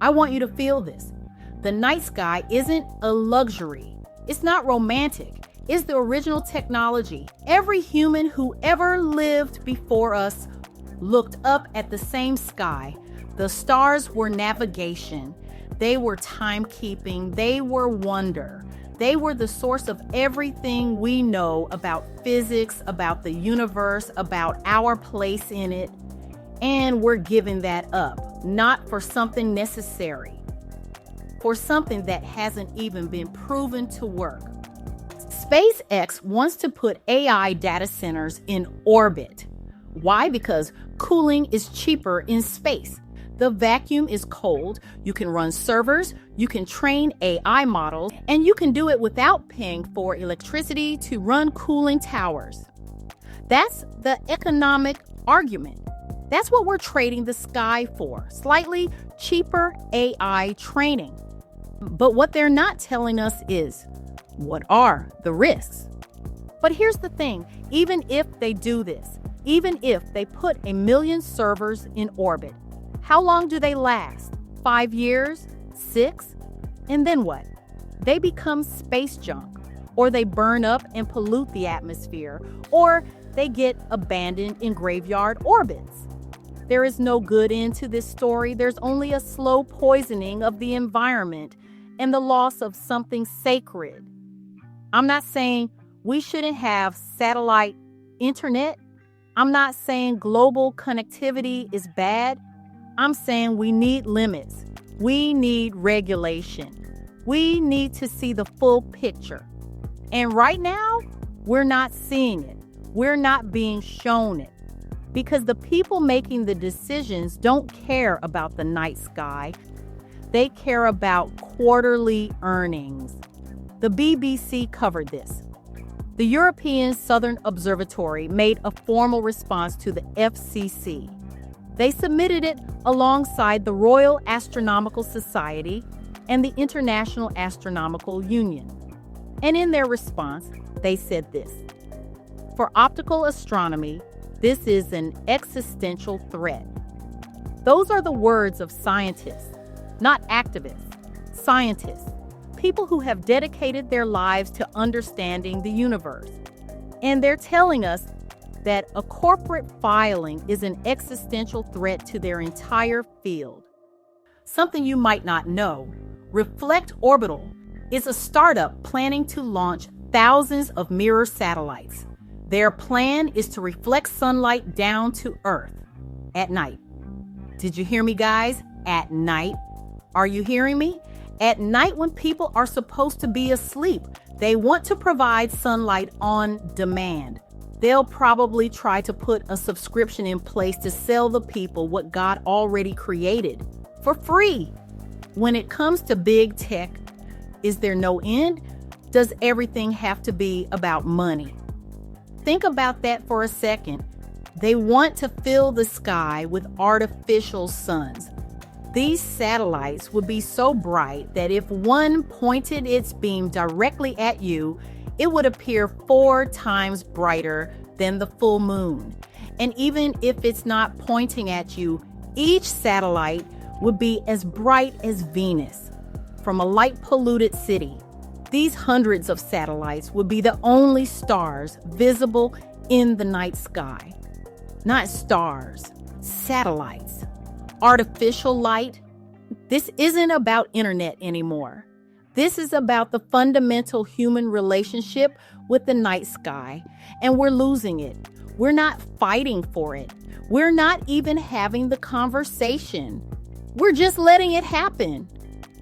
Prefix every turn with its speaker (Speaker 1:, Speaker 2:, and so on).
Speaker 1: I want you to feel this. The night sky isn't a luxury. It's not romantic. It's the original technology. Every human who ever lived before us looked up at the same sky. The stars were navigation. They were timekeeping. They were wonder. They were the source of everything we know about physics, about the universe, about our place in it. And we're giving that up, not for something necessary, for something that hasn't even been proven to work. SpaceX wants to put AI data centers in orbit. Why? Because cooling is cheaper in space. The vacuum is cold. You can run servers, you can train AI models, and you can do it without paying for electricity to run cooling towers. That's the economic argument. That's what we're trading the sky for, slightly cheaper AI training. But what they're not telling us is, what are the risks? But here's the thing, even if they do this, even if they put 1 million servers in orbit, how long do they last? 5 years? 6? And then what? They become space junk, or they burn up and pollute the atmosphere, or they get abandoned in graveyard orbits. There is no good end to this story. There's only a slow poisoning of the environment and the loss of something sacred. I'm not saying we shouldn't have satellite internet. I'm not saying global connectivity is bad. I'm saying we need limits. We need regulation. We need to see the full picture. And right now, we're not seeing it. We're not being shown it. Because the people making the decisions don't care about the night sky. They care about quarterly earnings. The BBC covered this. The European Southern Observatory made a formal response to the FCC. They submitted it alongside the Royal Astronomical Society and the International Astronomical Union. And in their response, they said this: for optical astronomy, this is an existential threat. Those are the words of scientists, not activists. Scientists, people who have dedicated their lives to understanding the universe. And they're telling us that a corporate filing is an existential threat to their entire field. Something you might not know, Reflect Orbital is a startup planning to launch thousands of mirror satellites. Their plan is to reflect sunlight down to Earth at night. Did you hear me, guys? At night. Are you hearing me? At night, when people are supposed to be asleep, they want to provide sunlight on demand. They'll probably try to put a subscription in place to sell the people what God already created for free. When it comes to big tech, is there no end? Does everything have to be about money? Think about that for a second. They want to fill the sky with artificial suns. These satellites would be so bright that if one pointed its beam directly at you, it would appear 4 times brighter than the full moon. And even if it's not pointing at you, each satellite would be as bright as Venus. From a light-polluted city, these hundreds of satellites would be the only stars visible in the night sky. Not stars, satellites. Artificial light. This isn't about internet anymore. This is about the fundamental human relationship with the night sky, and we're losing it. We're not fighting for it. We're not even having the conversation. We're just letting it happen.